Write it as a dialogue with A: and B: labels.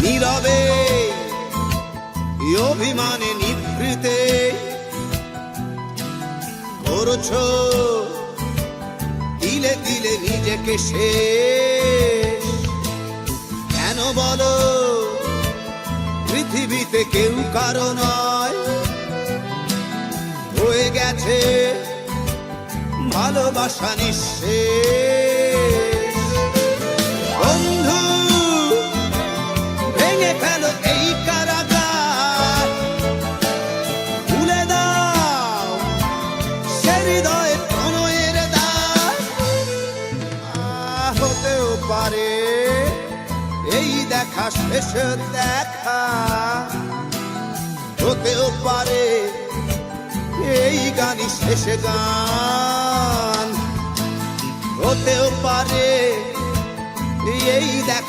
A: নীরবে অভিমানে নিভৃতে করছো দিলে দিলে নিজেকে শেষ। কেন বলো পৃথিবীতে কেউ কারো নয়, হয়ে গেছে ভালোবাসা নিঃশেষ। বন্ধু ভেঙে ফেলো এই কারাগার, খুলে দাও সে হৃদয়ে প্রণয়ের দ্বার। হতেও পারে এই দেখা শেষ দেখা, হতেও পারে এই গানই শেষ গান, হতেও পারে এই দেখা